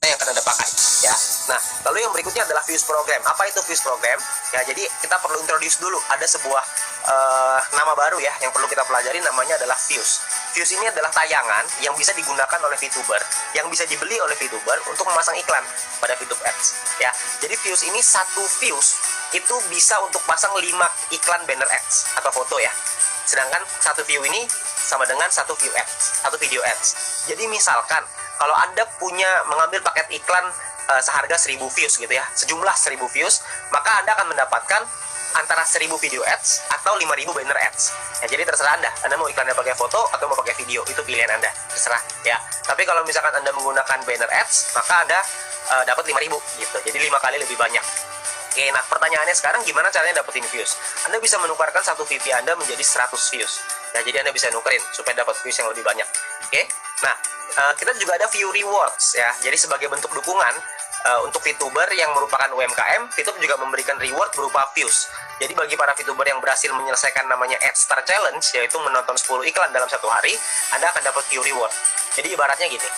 yang akan Anda pakai ya. Nah, lalu yang berikutnya adalah views program. Apa itu views program? Ya, jadi kita perlu introduce dulu. Ada sebuah nama baru ya yang perlu kita pelajari, namanya adalah views. Views ini adalah tayangan yang bisa digunakan oleh VTuber, yang bisa dibeli oleh VTuber untuk memasang iklan pada VTube Ads ya. Jadi views ini, satu views itu bisa untuk pasang 5 iklan banner ads atau foto ya. Sedangkan satu view ini sama dengan satu view ads, satu video ads. Jadi misalkan kalau Anda mengambil paket iklan seharga 1000 views gitu ya, sejumlah 1000 views, maka Anda akan mendapatkan antara 1000 video ads atau 5000 banner ads. Ya, jadi terserah Anda mau iklannya pakai foto atau mau pakai video, itu pilihan Anda, terserah ya. Tapi kalau misalkan Anda menggunakan banner ads, maka Anda dapat 5000 gitu. Jadi 5 kali lebih banyak. Oke, nah pertanyaannya sekarang gimana caranya dapetin views? Anda bisa menukarkan satu VP Anda menjadi 100 views. Ya, jadi Anda bisa nukerin supaya dapat views yang lebih banyak. Oke, nah kita juga ada view rewards ya. Jadi sebagai bentuk dukungan untuk VTuber yang merupakan UMKM, VTube juga memberikan reward berupa views. Jadi bagi para VTuber yang berhasil menyelesaikan namanya AdStar Challenge, yaitu menonton 10 iklan dalam satu hari, Anda akan dapat view reward. Jadi ibaratnya gini,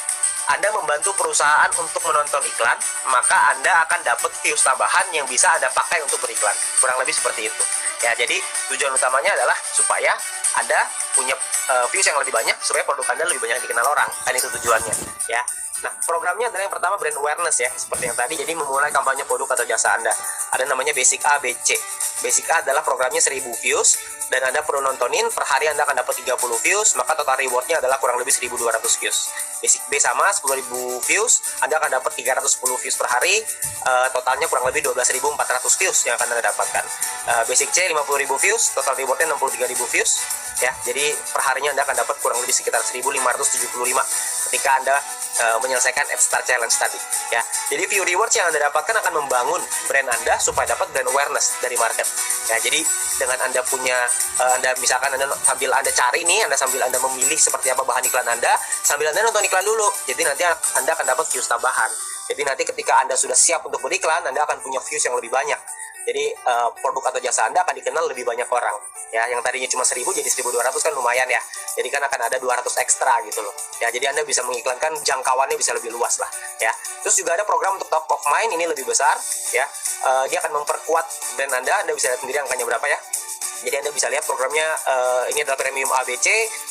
Anda membantu perusahaan untuk menonton iklan, maka Anda akan dapat views tambahan yang bisa Anda pakai untuk beriklan. Kurang lebih seperti itu. Ya, jadi tujuan utamanya adalah supaya Anda punya views yang lebih banyak, supaya produk Anda lebih banyak dikenal orang. Kan itu tujuannya, ya. Nah, programnya adalah yang pertama brand awareness ya, seperti yang tadi. Jadi memulai kampanye produk atau jasa Anda. Ada namanya Basic A, B, C. Basic A adalah programnya 1000 views, dan Anda perlu nontonin, per hari Anda akan dapat 30 views, maka total rewardnya adalah kurang lebih 1200 views. Basic B sama 10.000 views, Anda akan dapat 310 views per hari, totalnya kurang lebih 12.400 views yang akan Anda dapatkan. Basic C 50.000 views, total rewardnya 63.000 views ya. Jadi perharinya Anda akan dapat kurang lebih sekitar 1.575 ketika Anda menyelesaikan AdStar Challenge tadi ya. Jadi view rewards yang Anda dapatkan akan membangun brand Anda supaya dapat brand awareness dari market ya. Jadi dengan Anda punya Anda misalkan sambil Anda cari nih, sambil Anda memilih seperti apa bahan iklan Anda, sambil Anda nonton iklan dulu. Jadi nanti Anda akan dapat views tambahan. Jadi nanti ketika Anda sudah siap untuk beriklan, Anda akan punya views yang lebih banyak. Jadi produk atau jasa Anda akan dikenal lebih banyak orang ya. Yang tadinya cuma 1000 jadi 1200 kan lumayan ya. Jadi kan akan ada 200 ekstra gitu loh ya. Jadi Anda bisa mengiklankan, jangkauannya bisa lebih luas lah ya. Terus juga ada program untuk top of mind, ini lebih besar ya. Dia akan memperkuat brand Anda. Anda bisa lihat sendiri angkanya berapa ya. Jadi Anda bisa lihat programnya, ini adalah premium ABC.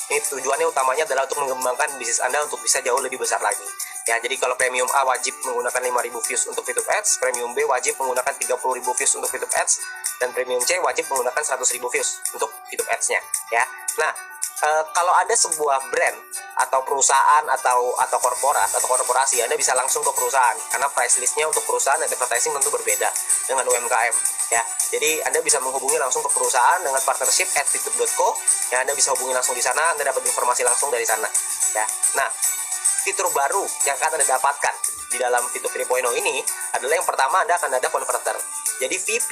Ini tujuannya utamanya adalah untuk mengembangkan bisnis Anda untuk bisa jauh lebih besar lagi ya. Jadi kalau premium A wajib menggunakan 5.000 views untuk VTube Ads, premium B wajib menggunakan 30.000 views untuk VTube Ads, dan premium C wajib menggunakan 100.000 views untuk VTube Ads-nya ya. Nah, kalau ada sebuah brand atau perusahaan atau korporasi, Anda bisa langsung ke perusahaan, karena price listnya untuk perusahaan dan advertising tentu berbeda dengan UMKM ya. Jadi Anda bisa menghubungi langsung ke perusahaan dengan partnership @vtube.co ya. Anda bisa hubungi langsung di sana, Anda dapat informasi langsung dari sana ya. Nah, fitur baru yang akan Anda dapatkan di dalam VTube 3.0 ini adalah yang pertama, Anda akan ada converter. Jadi VP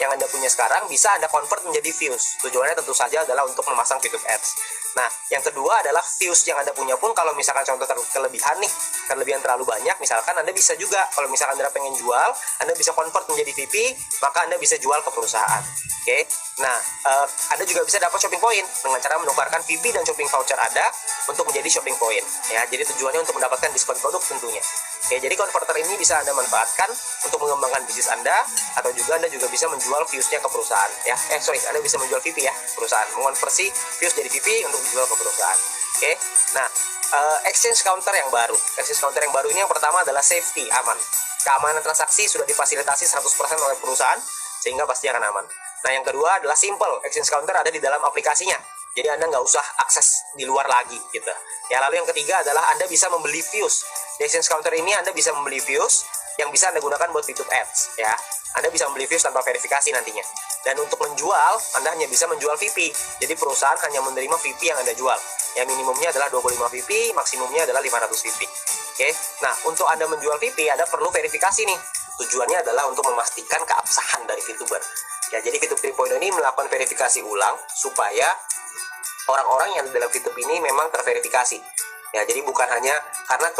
yang Anda punya sekarang bisa Anda convert menjadi views. Tujuannya tentu saja adalah untuk memasang VTube Ads. Nah, yang kedua adalah views yang Anda punya pun, kalau misalkan contoh kelebihan nih, kelebihan terlalu banyak, misalkan Anda bisa juga, kalau misalkan Anda pengen jual, Anda bisa convert menjadi VP, maka Anda bisa jual ke perusahaan. Oke. Nah, Anda juga bisa dapat shopping point dengan cara menukarkan VP dan shopping voucher Anda untuk menjadi shopping point ya. Jadi tujuannya untuk mendapatkan diskon produk tentunya. Oke, jadi converter ini bisa Anda manfaatkan untuk mengembangkan bisnis Anda, atau juga Anda juga bisa menjual views-nya ke perusahaan ya. Anda bisa menjual VP ya, perusahaan mengonversi views jadi VP untuk dijual ke perusahaan. Oke. Nah, exchange counter yang baru. Exchange counter yang baru ini yang pertama adalah safety, aman. Keamanan transaksi sudah difasilitasi 100% oleh perusahaan, sehingga pasti akan aman. Nah, yang kedua adalah simple. Exchange counter ada di dalam aplikasinya. Jadi Anda nggak usah akses di luar lagi gitu. Ya, lalu yang ketiga adalah Anda bisa membeli views. Di Exchange Counter ini Anda bisa membeli views yang bisa Anda gunakan buat VTube Ads ya. Anda bisa membeli views tanpa verifikasi nantinya. Dan untuk menjual, Anda hanya bisa menjual VP. Jadi perusahaan hanya menerima VP yang Anda jual. Ya, minimumnya adalah 25 VP, maksimumnya adalah 500 VP. Oke. Nah, untuk Anda menjual VP, Anda perlu verifikasi nih. Tujuannya adalah untuk memastikan keabsahan dari VTuber. Ya, jadi VTube 3.0 ini melakukan verifikasi ulang supaya orang-orang yang di dalam VTube ini memang terverifikasi. Ya, jadi bukan hanya karena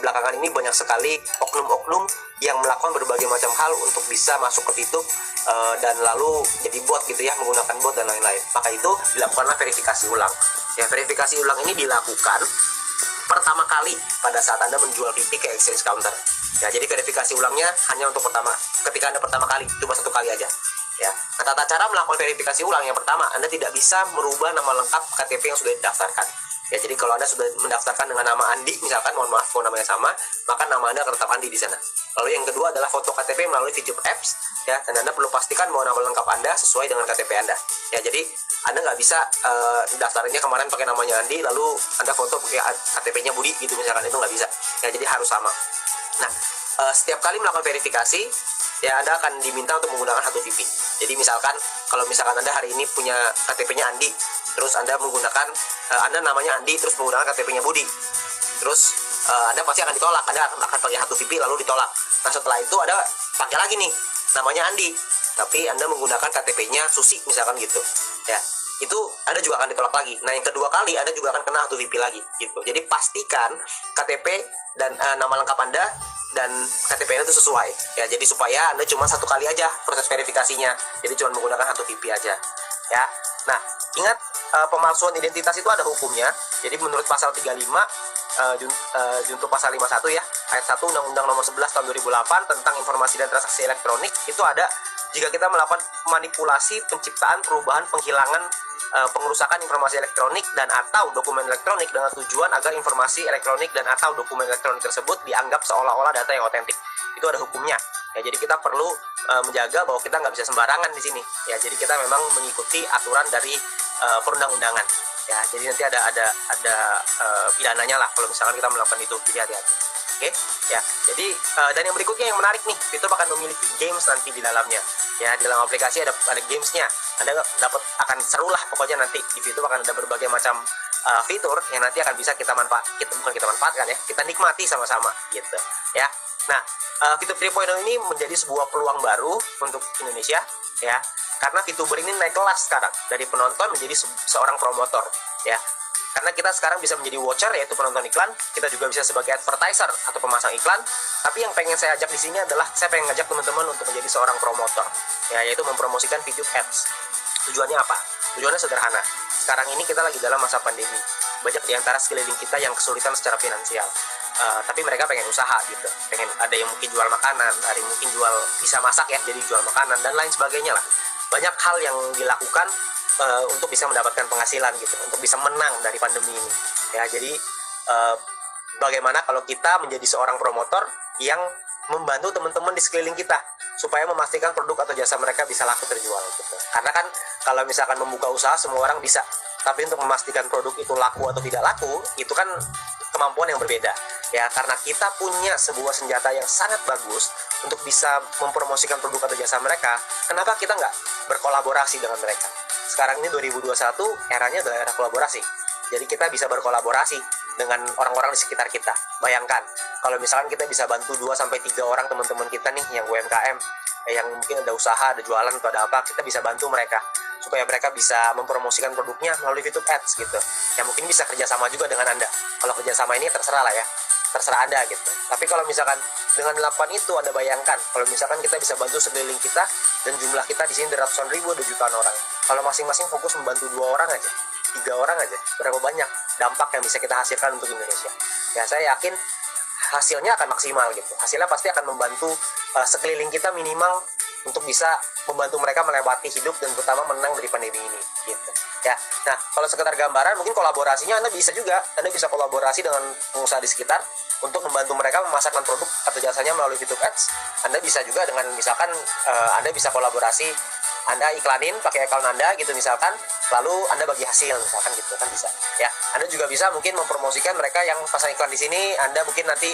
belakangan ini banyak sekali oknum-oknum yang melakukan berbagai macam hal untuk bisa masuk ke VTube dan lalu jadi bot gitu ya, menggunakan bot dan lain-lain. Maka itu dilakukanlah verifikasi ulang. Ya, verifikasi ulang ini dilakukan pertama kali pada saat Anda menjual VP ke exchange counter. Ya, jadi verifikasi ulangnya hanya untuk ketika Anda pertama kali, cuma 1 kali aja. Ya, nah, tata cara melakukan verifikasi ulang yang pertama, Anda tidak bisa merubah nama lengkap KTP yang sudah didaftarkan. Ya, jadi kalau Anda sudah mendaftarkan dengan nama Andi, misalkan, mohon maaf kalau namanya sama, maka nama Anda akan tetap Andi di sana. Lalu yang kedua adalah foto KTP melalui fitur apps, ya, dan Anda perlu pastikan bahwa nama lengkap Anda sesuai dengan KTP Anda. Ya, jadi Anda nggak bisa daftarnya kemarin pakai namanya Andi, lalu Anda foto pakai KTP-nya Budi gitu misalkan, itu nggak bisa. Ya, jadi harus sama. Nah, setiap kali melakukan verifikasi, ya Anda akan diminta untuk menggunakan satu VP. Jadi misalkan, kalau misalkan Anda hari ini punya KTP-nya Andi, terus Anda menggunakan, Anda namanya Andi, terus menggunakan KTP-nya Budi, terus Anda pasti akan ditolak. Anda akan pakai satu VP lalu ditolak. Nah, setelah itu Anda pakai lagi nih, namanya Andi, tapi Anda menggunakan KTP-nya Susi misalkan gitu. Ya, itu Anda juga akan ditolak lagi. Nah, yang kedua kali Anda juga akan kena satu VP lagi gitu. Jadi pastikan KTP dan nama lengkap Anda dan KTP Anda itu sesuai. Ya, jadi supaya Anda cuma 1 kali aja proses verifikasinya. Jadi cuma menggunakan satu VP aja. Ya. Nah, ingat, pemalsuan identitas itu ada hukumnya. Jadi menurut pasal 35 junto pasal 51 ya, ayat 1 Undang-Undang Nomor 11 tahun 2008 tentang informasi dan transaksi elektronik, itu ada jika kita melakukan manipulasi, penciptaan, perubahan, penghilangan, pengerusakan informasi elektronik dan atau dokumen elektronik dengan tujuan agar informasi elektronik dan atau dokumen elektronik tersebut dianggap seolah-olah data yang otentik. Itu ada hukumnya. Ya, jadi kita perlu menjaga bahwa kita nggak bisa sembarangan di sini. Ya, jadi kita memang mengikuti aturan dari perundang-undangan. Ya, jadi nanti ada pidananya lah kalau misalkan kita melakukan itu. Jadi hati-hati. Oke, ya. Jadi dan yang berikutnya yang menarik nih, itu akan memiliki games nanti di dalamnya. Ya, di dalam aplikasi ada gamesnya. Anda akan seru lah pokoknya nanti. Di situ akan ada berbagai macam fitur yang nanti akan bisa kita manfaatkan ya. Kita nikmati sama-sama gitu. Ya. Nah, fitur 3.0 ini menjadi sebuah peluang baru untuk Indonesia ya. Karena VTuber ini naik kelas sekarang dari penonton menjadi seorang promotor ya. Karena kita sekarang bisa menjadi watcher, yaitu penonton iklan, kita juga bisa sebagai advertiser atau pemasang iklan. Tapi yang pengen saya ajak di sini adalah saya pengen ngajak teman-teman untuk menjadi seorang promotor, ya, yaitu mempromosikan video ads. Tujuannya apa? Tujuannya sederhana. Sekarang ini kita lagi dalam masa pandemi. Banyak di antara sekeliling kita yang kesulitan secara finansial. Tapi mereka pengen usaha gitu. Pengen, ada yang mungkin jual makanan, ada yang mungkin bisa masak ya, jadi jual makanan dan lain sebagainya lah. Banyak hal yang dilakukan untuk bisa mendapatkan penghasilan gitu, untuk bisa menang dari pandemi ini. Ya, jadi bagaimana kalau kita menjadi seorang promotor yang membantu teman-teman di sekeliling kita supaya memastikan produk atau jasa mereka bisa laku terjual gitu. Karena kan kalau misalkan membuka usaha semua orang bisa, tapi untuk memastikan produk itu laku atau tidak laku itu kan kemampuan yang berbeda. Ya, karena kita punya sebuah senjata yang sangat bagus untuk bisa mempromosikan produk atau jasa mereka, kenapa kita nggak berkolaborasi dengan mereka? Sekarang ini 2021, eranya adalah era kolaborasi. Jadi kita bisa berkolaborasi dengan orang-orang di sekitar kita. Bayangkan, kalau misalkan kita bisa bantu 2-3 orang teman-teman kita nih yang UMKM, yang mungkin ada usaha, ada jualan atau ada apa, kita bisa bantu mereka supaya mereka bisa mempromosikan produknya melalui YouTube Ads gitu. Yang mungkin bisa kerjasama juga dengan Anda. Kalau kerjasama ini terserah lah ya, terserah Anda gitu. Tapi kalau misalkan dengan melakukan itu, Anda bayangkan kalau misalkan kita bisa bantu sekeliling kita dan jumlah kita di sini ratusan ribu, ada jutaan orang. Kalau masing-masing fokus membantu 2 orang aja, 3 orang aja, berapa banyak dampak yang bisa kita hasilkan untuk Indonesia. Ya, saya yakin hasilnya akan maksimal gitu. Hasilnya pasti akan membantu sekeliling kita minimal untuk bisa membantu mereka melewati hidup dan terutama menang dari pandemi ini gitu. Ya. Nah, kalau sekedar gambaran mungkin kolaborasinya Anda bisa kolaborasi dengan pengusaha di sekitar untuk membantu mereka memasarkan produk atau jasanya melalui YouTube Ads. Anda bisa juga dengan misalkan Anda bisa kolaborasi, Anda iklanin pakai account Anda gitu misalkan, lalu Anda bagi hasil misalkan gitu kan bisa. Ya, Anda juga bisa mungkin mempromosikan mereka yang pasang iklan di sini. Anda mungkin nanti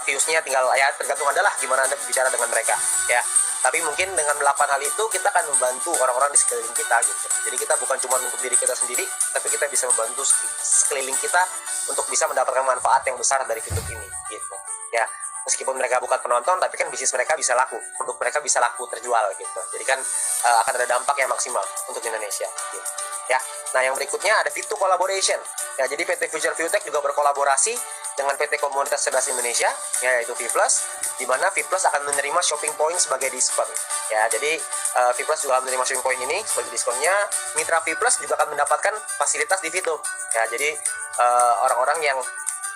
views-nya tinggal ya tergantung Anda lah gimana Anda bicara dengan mereka. Ya. Tapi mungkin dengan melakukan hal itu kita akan membantu orang-orang di sekeliling kita gitu. Jadi kita bukan cuma untuk diri kita sendiri, tapi kita bisa membantu sekeliling kita untuk bisa mendapatkan manfaat yang besar dari YouTube ini gitu. Ya, meskipun mereka bukan penonton, tapi kan bisnis mereka bisa laku, produk mereka bisa laku terjual gitu. Jadi kan akan ada dampak yang maksimal untuk Indonesia gitu. Ya. Nah, yang berikutnya ada V2 Collaboration. Ya, jadi PT Future Viewtech juga berkolaborasi dengan PT Komunitas Cerdas Indonesia, yaitu V+, di mana V+ akan menerima shopping point sebagai diskon. Ya, jadi V+ juga akan menerima shopping point ini sebagai diskonnya. Mitra V+ juga akan mendapatkan fasilitas di situ. Ya, jadi orang-orang yang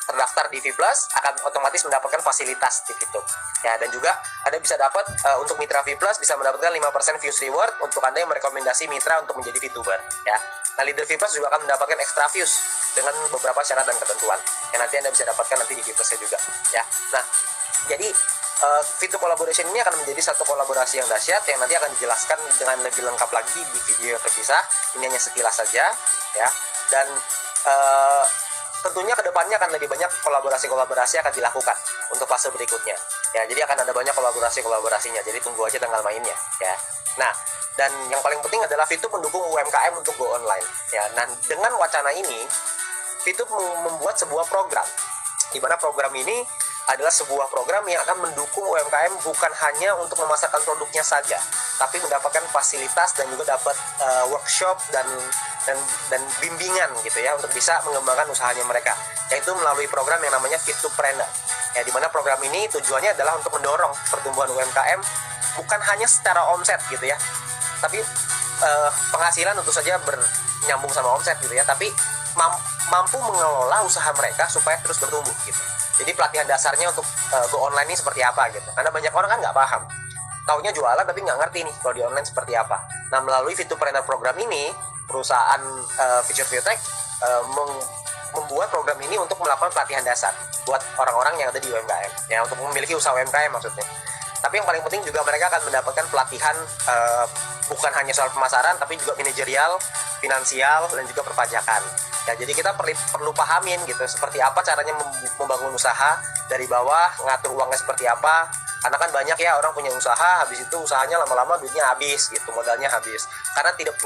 terdaftar di V Plus akan otomatis mendapatkan fasilitas di VTube. Ya, dan juga Anda bisa dapat untuk mitra V Plus bisa mendapatkan 5% views reward untuk Anda yang merekomendasi mitra untuk menjadi VTuber, ya. Nah, leader V Plus juga akan mendapatkan extra views dengan beberapa syarat dan ketentuan yang nanti Anda bisa dapatkan nanti di V Plus-nya juga, ya. Nah, jadi VTube collaboration ini akan menjadi satu kolaborasi yang dahsyat yang nanti akan dijelaskan dengan lebih lengkap lagi di video yang terpisah. Ini hanya sekilas saja, ya. Dan tentunya kedepannya akan lebih banyak kolaborasi-kolaborasi akan dilakukan untuk fase berikutnya. Ya, jadi akan ada banyak kolaborasinya. Jadi tunggu aja tanggal mainnya, ya. Nah, dan yang paling penting adalah VTube mendukung UMKM untuk go online. Ya, dan dengan wacana ini, VTube membuat sebuah program, di mana program ini adalah sebuah program yang akan mendukung UMKM bukan hanya untuk memasarkan produknya saja, tapi mendapatkan fasilitas dan juga dapat workshop dan bimbingan gitu ya untuk bisa mengembangkan usahanya mereka, yaitu melalui program yang namanya VTubepreneur. Ya, di mana program ini tujuannya adalah untuk mendorong pertumbuhan UMKM bukan hanya secara omset gitu ya, tapi penghasilan tentu saja bernyambung sama omset gitu ya, tapi mampu mengelola usaha mereka supaya terus bertumbuh gitu. Jadi pelatihan dasarnya untuk go online ini seperti apa gitu. Karena banyak orang kan nggak paham. Taunya jualan tapi nggak ngerti nih kalau di online seperti apa. Nah, melalui VTubepreneur program ini, perusahaan Future Biotech membuat program ini untuk melakukan pelatihan dasar buat orang-orang yang ada di UMKM. Ya, untuk memiliki usaha UMKM maksudnya. Tapi yang paling penting juga mereka akan mendapatkan pelatihan bukan hanya soal pemasaran, tapi juga manajerial, finansial, dan juga perpajakan. Ya, jadi kita perlu pahamin gitu, seperti apa caranya membangun usaha dari bawah, ngatur uangnya seperti apa. Karena kan banyak ya orang punya usaha, habis itu usahanya lama-lama duitnya habis gitu, modalnya habis. Karena tidak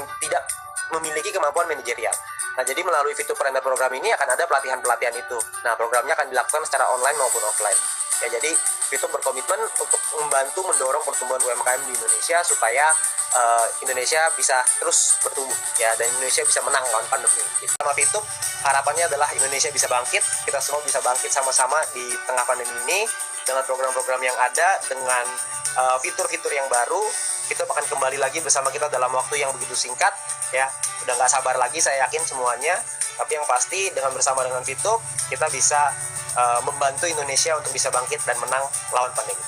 memiliki kemampuan manajerial. Nah, jadi melalui VTubepreneur program ini akan ada pelatihan-pelatihan itu. Nah, programnya akan dilakukan secara online maupun offline. Ya, jadi VTube berkomitmen untuk membantu mendorong pertumbuhan UMKM di Indonesia supaya Indonesia bisa terus bertumbuh ya, dan Indonesia bisa menang lawan pandemi. Sama VTube harapannya adalah Indonesia bisa bangkit, kita semua bisa bangkit sama-sama di tengah pandemi ini dengan program-program yang ada, dengan fitur-fitur yang baru. VTube akan kembali lagi bersama kita dalam waktu yang begitu singkat ya. Udah nggak sabar lagi saya yakin semuanya. Tapi yang pasti bersama dengan VTube kita bisa membantu Indonesia untuk bisa bangkit dan menang lawan pandemi.